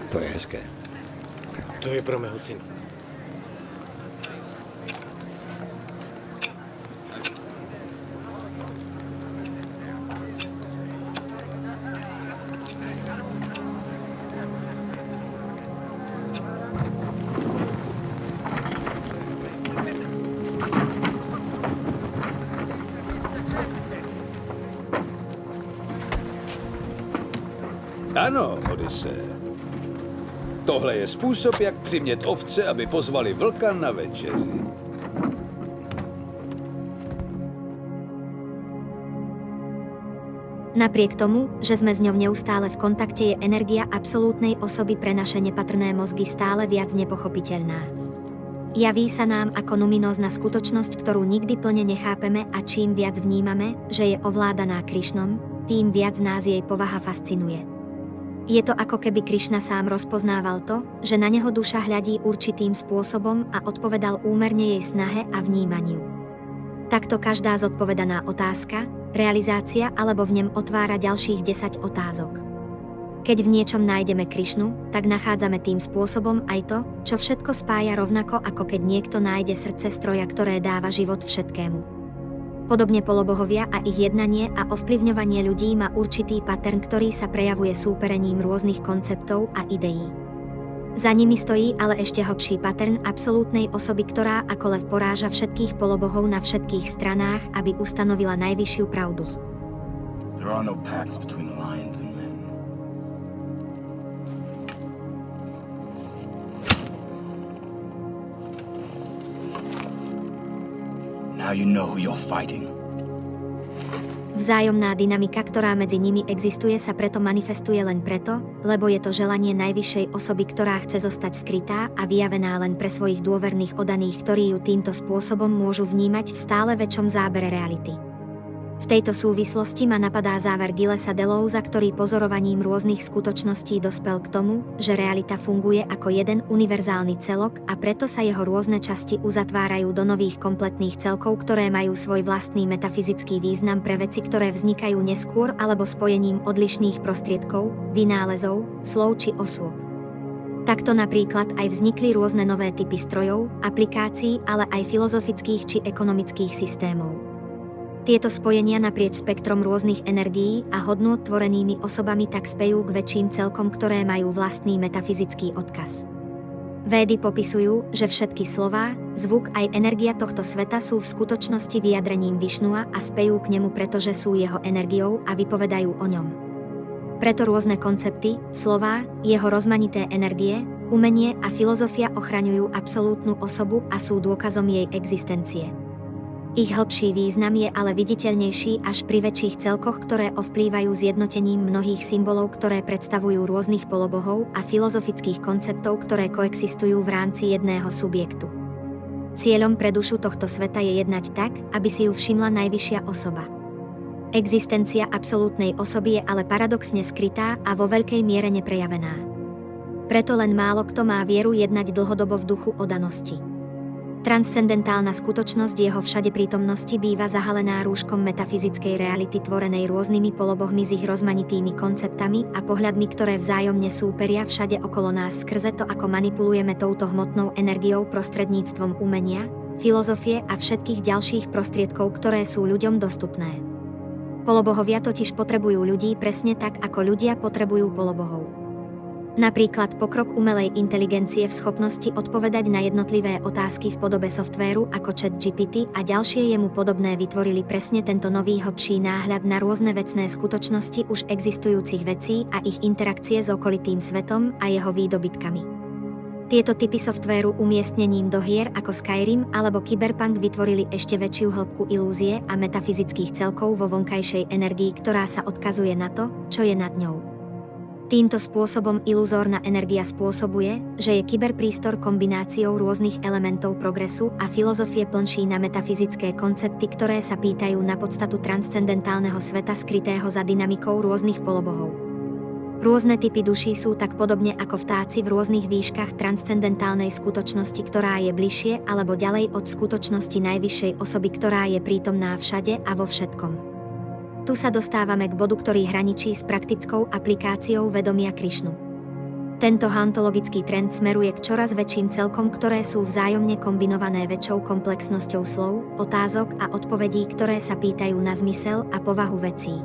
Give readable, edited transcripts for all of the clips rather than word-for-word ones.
To je hezké. To je pro mého syna. Ano, Odyssee. Tohle je způsob, jak přimět ovce, aby pozvali vlka na večeři. Napriek tomu, že sme s ňou neustále v kontakte, je energia absolútnej osoby pre naše nepatrné mozgy stále viac nepochopiteľná. Javí sa nám ako numinózna skutočnosť, ktorú nikdy plne nechápeme, a čím viac vnímame, že je ovládaná Krišnom, tým viac nás jej povaha fascinuje. Je to ako keby Krišna sám rozpoznával to, že na neho duša hľadí určitým spôsobom a odpovedal úmerne jej snahe a vnímaniu. Takto každá zodpovedaná otázka, realizácia alebo v ňom otvára ďalších 10 otázok. Keď v niečom nájdeme Krišnu, tak nachádzame tým spôsobom aj to, čo všetko spája, rovnako ako keď niekto nájde srdce stroja, ktoré dáva život všetkému. Podobne polobohovia a ich jednanie a ovplyvňovanie ľudí má určitý pattern, ktorý sa prejavuje súperením rôznych konceptov a ideí. Za nimi stojí ale ešte hlbší pattern absolútnej osoby, ktorá ako lev poráža všetkých polobohov na všetkých stranách, aby ustanovila najvyššiu pravdu. There are no pacts between lions and men. Now you know who you're fighting. Vzájomná dynamika, ktorá medzi nimi existuje, sa preto manifestuje len preto, lebo je to želanie najvyššej osoby, ktorá chce zostať skrytá a vyjavená len pre svojich dôverných oddaných, ktorí ju týmto spôsobom môžu vnímať v stále väčšom zábere reality. V tejto súvislosti ma napadá záver Gillesa Delouza, ktorý pozorovaním rôznych skutočností dospel k tomu, že realita funguje ako jeden univerzálny celok a preto sa jeho rôzne časti uzatvárajú do nových kompletných celkov, ktoré majú svoj vlastný metafyzický význam pre veci, ktoré vznikajú neskôr alebo spojením odlišných prostriedkov, vynálezov, slov či osôb. Takto napríklad aj vznikli rôzne nové typy strojov, aplikácií, ale aj filozofických či ekonomických systémov. Tieto spojenia naprieč spektrom rôznych energií a hodnôt tvorenými osobami tak spejú k väčším celkom, ktoré majú vlastný metafyzický odkaz. Védy popisujú, že všetky slová, zvuk aj energia tohto sveta sú v skutočnosti vyjadrením Višnua a spejú k nemu, pretože sú jeho energiou a vypovedajú o ňom. Preto rôzne koncepty, slová, jeho rozmanité energie, umenie a filozofia ochraňujú absolútnu osobu a sú dôkazom jej existencie. Ich hĺbší význam je ale viditeľnejší až pri väčších celkoch, ktoré ovplývajú zjednotením mnohých symbolov, ktoré predstavujú rôznych polobohov a filozofických konceptov, ktoré koexistujú v rámci jedného subjektu. Cieľom pre dušu tohto sveta je jednať tak, aby si ju všimla najvyššia osoba. Existencia absolútnej osoby je ale paradoxne skrytá a vo veľkej miere neprejavená. Preto len málo kto má vieru jednať dlhodobo v duchu oddanosti. Transcendentálna skutočnosť jeho všade prítomnosti býva zahalená rúškom metafyzickej reality tvorenej rôznymi polobohmi s ich rozmanitými konceptami a pohľadmi, ktoré vzájomne súperia všade okolo nás skrze to, ako manipulujeme touto hmotnou energiou prostredníctvom umenia, filozofie a všetkých ďalších prostriedkov, ktoré sú ľuďom dostupné. Polobohovia totiž potrebujú ľudí presne tak, ako ľudia potrebujú polobohov. Napríklad pokrok umelej inteligencie v schopnosti odpovedať na jednotlivé otázky v podobe softvéru ako ChatGPT a ďalšie jemu podobné vytvorili presne tento nový hlbší náhľad na rôzne vecné skutočnosti už existujúcich vecí a ich interakcie s okolitým svetom a jeho výdobytkami. Tieto typy softvéru umiestnením do hier ako Skyrim alebo Cyberpunk vytvorili ešte väčšiu hĺbku ilúzie a metafyzických celkov vo vonkajšej energii, ktorá sa odkazuje na to, čo je nad ňou. Týmto spôsobom iluzórna energia spôsobuje, že je kyberpriestor kombináciou rôznych elementov progresu a filozofie plnší na metafyzické koncepty, ktoré sa pýtajú na podstatu transcendentálneho sveta skrytého za dynamikou rôznych polobohov. Rôzne typy duší sú tak podobne ako vtáci v rôznych výškach transcendentálnej skutočnosti, ktorá je bližšie alebo ďalej od skutočnosti najvyššej osoby, ktorá je prítomná všade a vo všetkom. Tu sa dostávame k bodu, ktorý hraničí s praktickou aplikáciou vedomia Krišnu. Tento hantologický trend smeruje k čoraz väčším celkom, ktoré sú vzájomne kombinované väčšou komplexnosťou slov, otázok a odpovedí, ktoré sa pýtajú na zmysel a povahu vecí.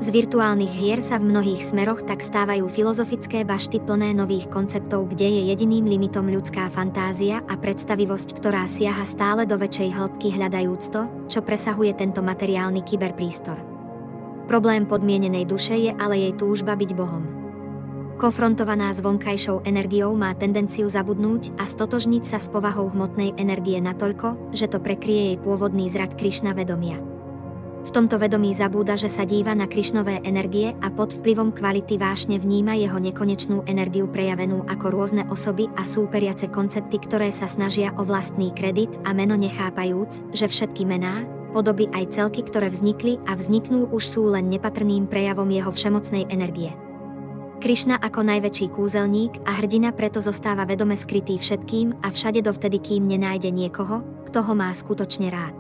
Z virtuálnych hier sa v mnohých smeroch tak stávajú filozofické bašty plné nových konceptov, kde je jediným limitom ľudská fantázia a predstavivosť, ktorá siaha stále do väčšej hĺbky hľadajúc to, čo presahuje tento materiálny kyberpriestor. Problém podmienenej duše je ale jej túžba byť Bohom. Konfrontovaná s vonkajšou energiou má tendenciu zabudnúť a stotožniť sa s povahou hmotnej energie natoľko, že to prekryje jej pôvodný zrak Krišna vedomia. V tomto vedomí zabúda, že sa díva na Krišnové energie a pod vplyvom kvality vášne vníma jeho nekonečnú energiu prejavenú ako rôzne osoby a súperiace koncepty, ktoré sa snažia o vlastný kredit a meno, nechápajúc, že všetky mená, podoby aj celky, ktoré vznikli a vzniknú, už sú len nepatrným prejavom jeho všemocnej energie. Krišna ako najväčší kúzelník a hrdina preto zostáva vedome skrytý všetkým a všade dovtedy, kým nenájde niekoho, kto ho má skutočne rád.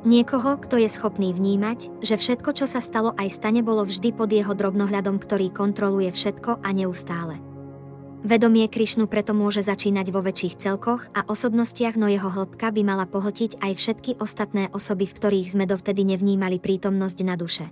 Niekoho, kto je schopný vnímať, že všetko, čo sa stalo aj stane, bolo vždy pod jeho drobnohľadom, ktorý kontroluje všetko a neustále. Vedomie Krišnu preto môže začínať vo väčších celkoch a osobnostiach, no jeho hĺbka by mala pohltiť aj všetky ostatné osoby, v ktorých sme dovtedy nevnímali prítomnosť na duše.